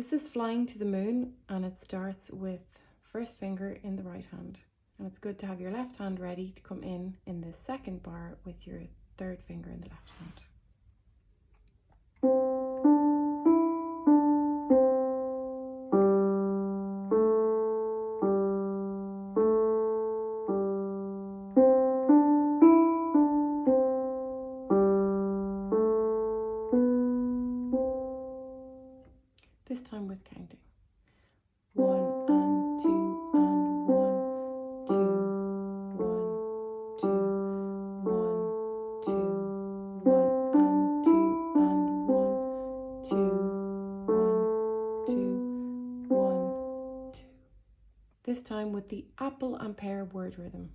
This is Flying to the Moon, and it starts with first finger in the right hand. And it's good to have your left hand ready to come in the second bar with your third finger in the left hand. This time with counting. 1 and 2 and 1, 2, 1, 2, 1, 2, 1 and 2 and 1, 2, 1, 2, 1, 2. This time with the apple and pear word rhythm.